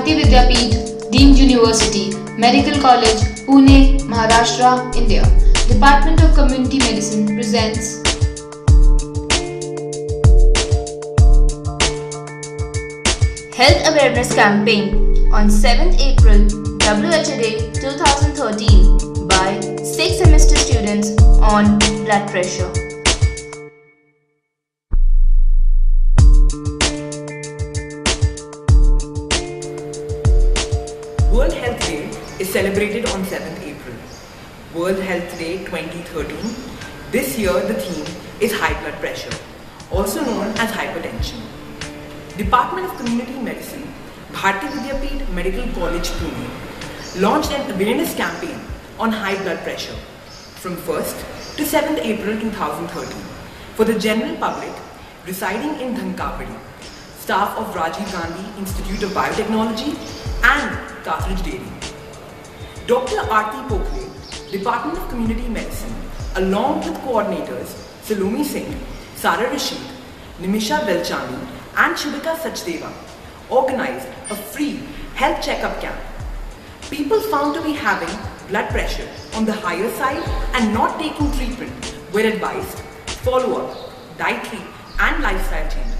Bharati Vidyapeeth, Deemed University, Medical College, Pune, Maharashtra, India. Department of Community Medicine presents Health Awareness Campaign on 7th April WHO Day 2013 by 6th semester students on blood pressure. World Health Day is celebrated on 7th April. World Health Day 2013. This year the theme is high blood pressure, also known as hypertension. Department of Community Medicine, Bharati Vidyapeeth Medical College, Pune, launched an awareness campaign on high blood pressure from 1st to 7th April 2013 for the general public residing in Dhankapadi, staff of Rajiv Gandhi Institute of Biotechnology and Cartridge Dairy. Dr. Aarti Pokhale, Department of Community Medicine, along with coordinators Saloni Singh, Sara Rashid, Nimisha Belchani and Shubhika Sachdeva, organized a free health checkup camp. People found to be having blood pressure on the higher side and not taking treatment were advised follow-up, dietary and lifestyle changes.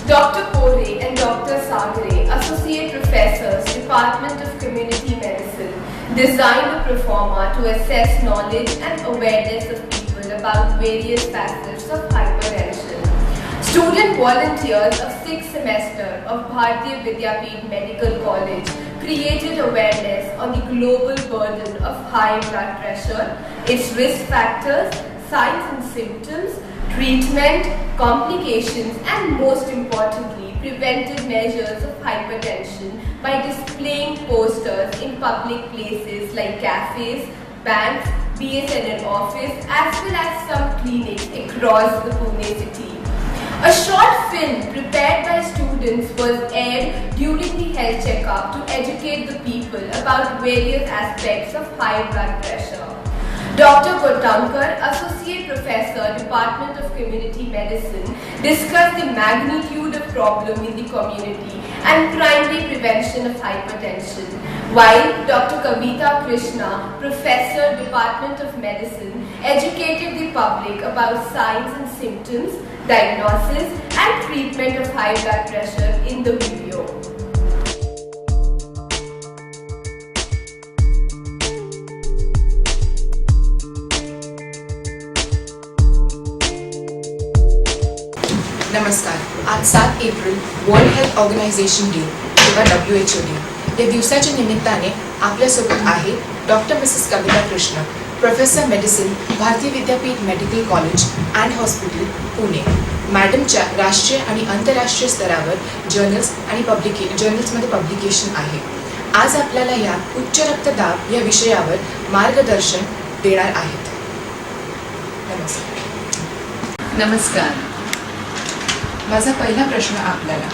Dr. Kore and Dr. Sagare, Associate Professors, Department of Community Medicine, designed a proforma to assess knowledge and awareness of people about various facets of hypertension. Student volunteers of 6th semester of Bharati Vidyapeeth Medical College created awareness on the global burden of high blood pressure, its risk factors, signs and symptoms, treatment, complications and most importantly preventive measures of hypertension by displaying posters in public places like cafes, banks, BSNL office as well as some clinics across the Pune city. A short film prepared by students was aired during the health checkup to educate the people about various aspects of high blood pressure. Dr. Kottankar, Associate Professor, Department of Community Medicine, discussed the magnitude of problem in the community and primary prevention of hypertension, while Dr. Kavita Krishna, Professor, Department of Medicine, educated the public about signs and symptoms, diagnosis and treatment of high blood pressure in the video. नमस्कार. आज 7 April world health organization day किंवा WHO day या दिवसाच्या निमित्ताने आपल्यासोबत आहे doctor mrs Kavita Krishna, professor medicine, Bharati Vidyapeeth medical college and hospital, Pune. मॅडमच्या राष्ट्रीय आणि आंतरराष्ट्रीय स्तरावर जर्नल्समध्ये पब्लिकेशन आहे. आज आपल्याला या उच्च रक्तदाब या विषयावर मार्गदर्शन देणार आहेत. नमस्कार. माझा पहिला प्रश्न आपल्याला,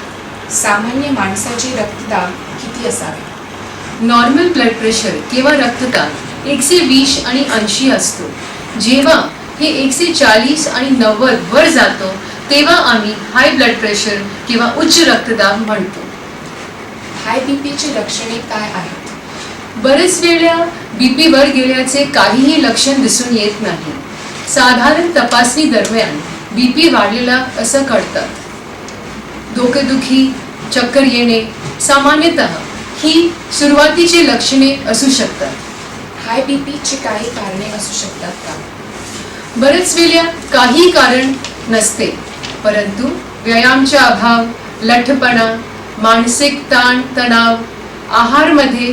सामान्य माणसाचे रक्तदाब किती असावे? नॉर्मल ब्लड प्रेशर किंवा रक्तदाब 120 आणि 80 असतो. जेव्हा हे 140 आणि 90 वर जातो तेव्हा आम्ही हाय ब्लड प्रेशर किंवा उच्च रक्तदाब म्हणतो. हाय बीपीची लक्षणे काय आहेत? बरेच वेळा बीपी वर गेल्याचे काहीही लक्षण दिसून येत नाही. साधारण तपासणी दरम्यान बीपी वाढलेला असं कळतं. डोकेदुखी, चक्कर येणे सामान्यतः ही सुरुवातीची लक्षणे असू शकतात. हाय बीपीची काही कारणे असू शकतात का? बरेच वेळा काही कारण नसते, परंतु व्यायामचा अभाव, लठ्ठपणा, मानसिक ताण तणाव, आहारमध्ये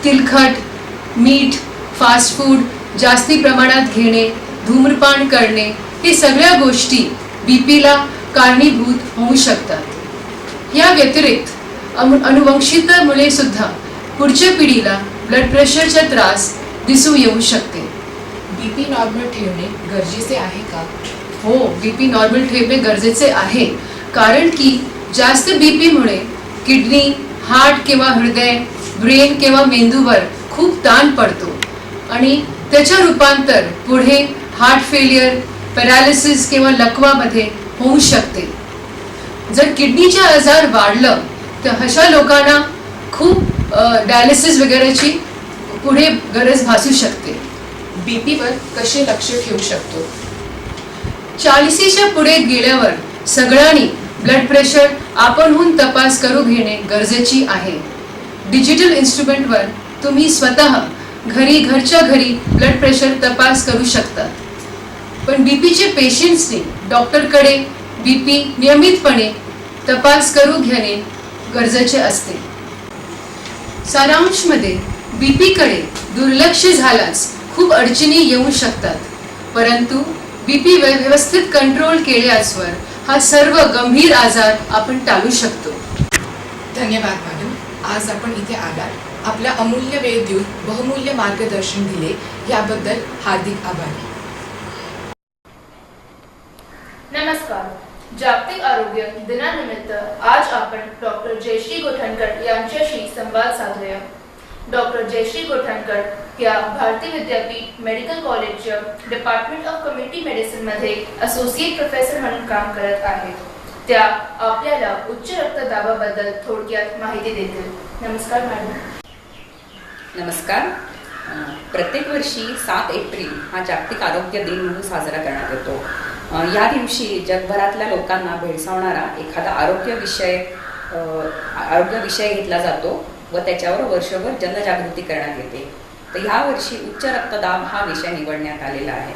तिलखट, मीठ, फास्ट फूड जास्ती प्रमाणात घेणे, धूम्रपान करणे, हे सगळ्या गोष्टी बीपीला कारणीभूत होऊ शकतात. या व्यतिरिक्त अनुवंशिकतेमुळे सुद्धा पुढच्या पिढीला ब्लड प्रेशरचा त्रास दिसू येऊ शकते. बीपी नॉर्मल ठेवणे गरजेचे आहे का? हो, बीपी नॉर्मल ठेवणे गरजेचे आहे, कारण की जास्त बीपीमुळे किडनी, हार्ट किंवा हृदय, ब्रेन किंवा मेंदूवर खूप ताण पडतो आणि त्याच्या रूपांतर पुढे हार्ट फेलियर, पॅरालिसिस किंवा लकवामध्ये होऊ शकते. जर किडनीचा आजार वाढलं तर अशा लोकांना खूप डायलिसिस वगैरेची पुढे गरज भासू शकते. बीपीवर कसे लक्ष ठेवू शकतो? 40च्या पुढे गेल्यावर सगळ्यांनी ब्लड प्रेशर आपणहून तपास करून घेणे गरजेची आहे. डिजिटल इन्स्ट्रुमेंटवर तुम्ही स्वतः घरच्या घरी ब्लड प्रेशर तपास करू शकता. पण बीपीचे पेशंट्सनी डॉक्टरकडे बीपी नियमितपणे तपास करून घेणे गरजेचे असते. सारांशमध्ये बीपीकडे दुर्लक्ष झाल्यास खूप अडचणी येऊ शकतात, परंतु बीपी व्यवस्थित कंट्रोल केल्यावर हा सर्व गंभीर आजार आपण टाळू शकतो. धन्यवाद मॅडम, आज आपण इथे आलात. आपला अमूल्य वेळ देऊन बहुमूल्य मार्गदर्शन दिले याबद्दल हार्दिक आभार. नमस्कार. जागतिक आरोग्य दिनानिमित्त आज आपण डॉक्टर जयश्री गोठणकर यांच्याशी संवाद साधूया. डॉक्टर जयश्री गोठणकर या भारतीय विद्यापीठ मेडिकल कॉलेजच्या डिपार्टमेंट ऑफ कम्युनिटी मेडिसिन मध्ये असोसिएट प्रोफेसर म्हणून काम करत आहेत. त्या आपल्याला उच्च रक्तदाबाबद्दल थोडक्यात माहिती देतील. नमस्कार मॅडम. नमस्कार. प्रत्येक वर्षी 7 एप्रिल हा जागतिक आरोग्य दिन म्हणून साजरा करण्यात येतो. या दिवशी जगभरातल्या लोकांना भेडसावणारा एखादा आरोग्य विषय घेतला जातो व त्याच्यावर वर्षभर जनजागृती करण्यात येते. तर ह्या वर्षी उच्च रक्तदाब हा विषय निवडण्यात आलेला आहे.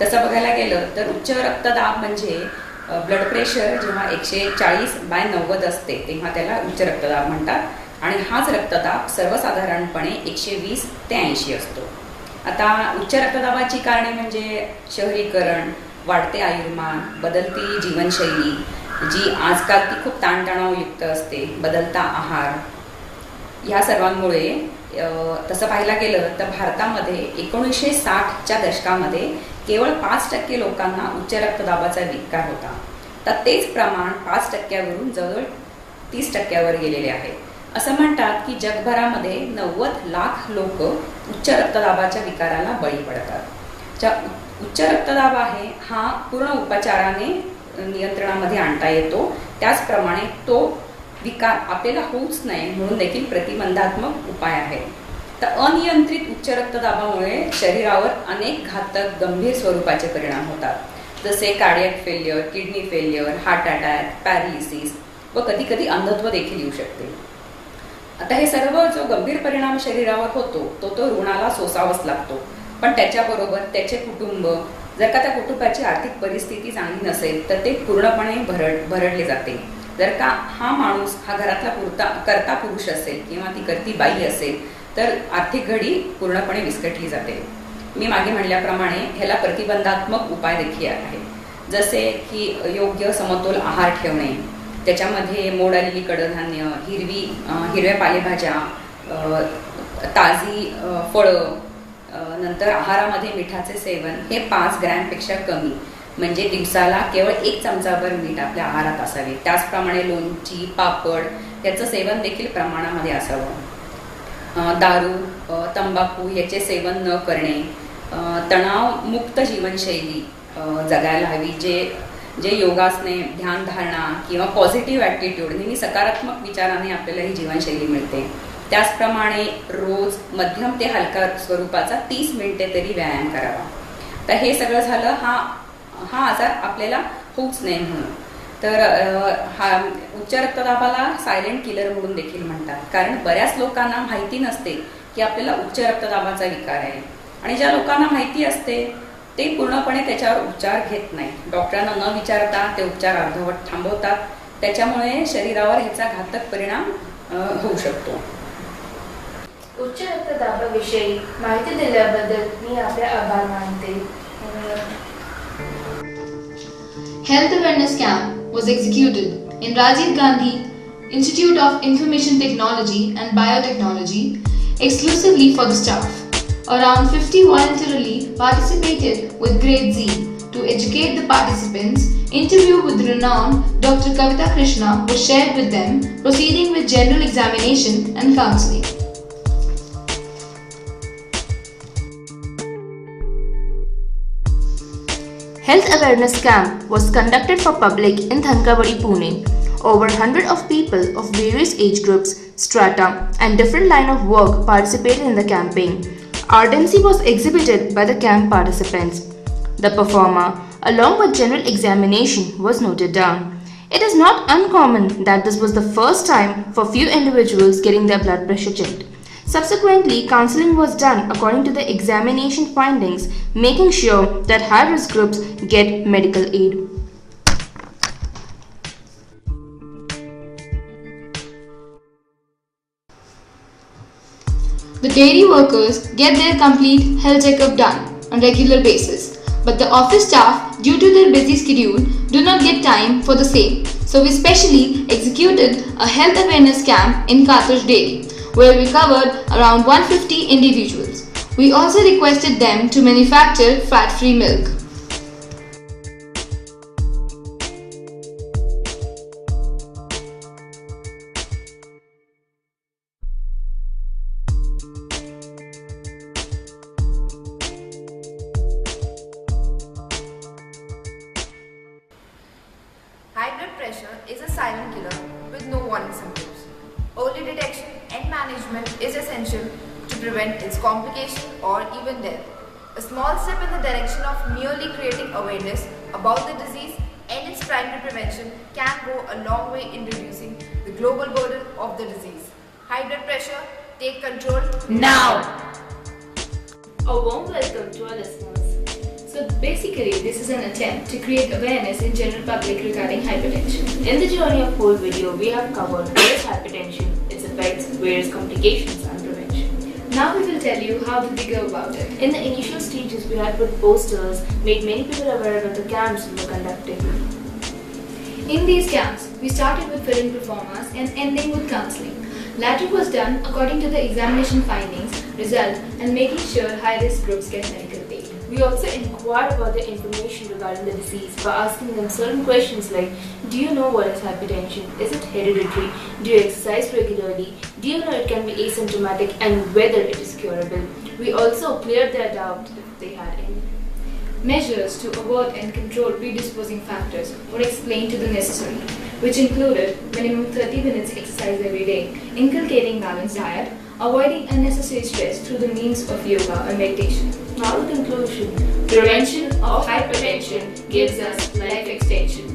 तसं बघायला गेलं तर उच्च रक्तदाब म्हणजे ब्लड प्रेशर जेव्हा 140/90 असते तेव्हा त्याला उच्च रक्तदाब म्हणतात आणि हाच रक्तदाब सर्वसाधारणपणे 120 ते 80 असतो. आता उच्च रक्तदाबाची कारणे म्हणजे शहरीकरण, वाढते आयुर्मान, बदलती जीवनशैली जी आजकाल ती खूप ताणतणावयुक्त असते, बदलता आहार, ह्या सर्वांमुळे तसं पाहायला गेलं तर भारतामध्ये 1960च्या दशकामध्ये केवळ 5% लोकांना उच्च रक्तदाबाचा विकार होता. तर तेच प्रमाण 5%वरून जवळ 30%वर गेलेले आहे. असं म्हणतात की जगभरामध्ये 90 लाख लोक उच्च रक्तदाबाच्या विकाराला बळी पडतात. उच्च रक्तदाब आहे हा पूर्ण उपचाराने नियंत्रणामध्ये आणता येतो. त्याचप्रमाणे तो विकार आपल्याला होऊच नये म्हणून देखील प्रतिबंधात्मक उपाय आहे. तर अनियंत्रित उच्च रक्तदाबामुळे शरीरावर अनेक घातक गंभीर स्वरूपाचे परिणाम होतात, जसे cardiac failure, kidney failure, heart attack, paralysis व कधी कधी अंधत्व देखील येऊ शकते. आता हे सर्व जो गंभीर परिणाम शरीरावर होतो तो रुग्णाला सोसावाच लागतो. पण त्याच्याबरोबर त्याचे कुटुंब, जर का त्या कुटुंबाची आर्थिक परिस्थिती चांगली नसेल तर ते पूर्णपणे भरडले जाते. जर का हा माणूस हा घरातला करता पुरुष असेल किंवा ती करती बाई असेल तर आर्थिक घडी पूर्णपणे विस्कटली जाते. मी मागे म्हणल्याप्रमाणे ह्याला प्रतिबंधात्मक उपाय देखील आहे, जसे की योग्य समतोल आहार ठेवणे, त्याच्यामध्ये मोड आलेली कडधान्य, हिरव्या पालेभाज्या, ताजी फळं, नंतर आहारामध्ये मिठाचे सेवन हे 5 ग्रॅमपेक्षा कमी, म्हणजे दिवसाला केवळ 1 चमचाभर मीठ आपल्या आहारात असावे. त्याचप्रमाणे लोणची, पापड याचं सेवन देखील प्रमाणामध्ये असावं. दारू, तंबाखू याचे सेवन न करणे, तणावमुक्त जीवनशैली जगायला हवी, जे योगासने, ध्यानधारणा किंवा पॉझिटिव्ह ॲटिट्यूड, नेहमी सकारात्मक विचाराने आपल्याला ही जीवनशैली मिळते. त्याचप्रमाणे रोज मध्यम ते हलका स्वरूपाचा 30 मिनिटे तरी व्यायाम करावा. तर हे सगळं झालं हा आजार आपल्याला होऊच नाही म्हणून. तर हा उच्च रक्तदाबाला सायलेंट किलर म्हणून देखील म्हणतात, कारण बऱ्याच लोकांना माहिती नसते की आपल्याला उच्च रक्तदाबाचा विकार आहे. आणि ज्या लोकांना माहिती असते ते पूर्णपणे त्याच्यावर उपचार घेत नाही. डॉक्टरांना न विचारता ते उपचार अर्धवट थांबवतात. त्याच्यामुळे शरीरावर ह्याचा घातक परिणाम होऊ शकतो. उच्च रक्तदाबाविषयी माहिती दिल्याबद्दल मी आपले आभार मानते. Health awareness camp was executed in Rajiv Gandhi Institute of Information Technology and Biotechnology exclusively for the staff. Around 50 voluntarily participated with grade Z. To educate the participants, interview with renowned Dr. Kavita Krishna was shared with them, proceeding with general examination and counseling. Health awareness camp was conducted for public in Thankavadi, Pune. Over 100 of people of various age groups, strata and different line of work participated in the campaign. Ardency was exhibited by the camp participants. The performer, along with general examination, was noted down. It is not uncommon that this was the first time for few individuals getting their blood pressure checked. Subsequently, counseling was done according to the examination findings, making sure that high-risk groups get medical aid. The dairy workers get their complete health checkup done on regular basis, but the office staff, due to their busy schedule, do not get time for the same. So we specially executed a health awareness camp in Karthaj Dairy, where we covered around 150 individuals. We also requested them to manufacture fat-free milk. High blood pressure is a silent killer with no warning symptoms. Early detection and management is essential to prevent its complication or even death. A small step in the direction of merely creating awareness about the disease and its primary prevention can go a long way in reducing the global burden of the disease. High blood pressure, take control now! A warm welcome to our listeners. So basically, this is an attempt to create awareness in general public regarding hypertension. In the journey of whole video, we have covered what is hypertension, its effects, various complications and prevention. Now we will tell you how did we go about it. In the initial stages, we had put posters, made many people aware of the camps we were conducting. In these camps, we started with filling performers and ending with counseling. Latter was done according to the examination findings, result, and making sure high-risk groups get medical aid. We also inquired about the information regarding the disease by asking them certain questions like, do you know what is hypertension? Is it hereditary? Do you exercise regularly? Do you know it can be asymptomatic and whether it is curable? We also cleared their doubt if they had any. Measures to avoid and control predisposing factors were explained to the necessary, which included minimum 30 minutes exercise every day, inculcating balanced diet, avoiding unnecessary stress through the means of yoga and meditation. Now the conclusion, prevention of hypertension gives us life extension.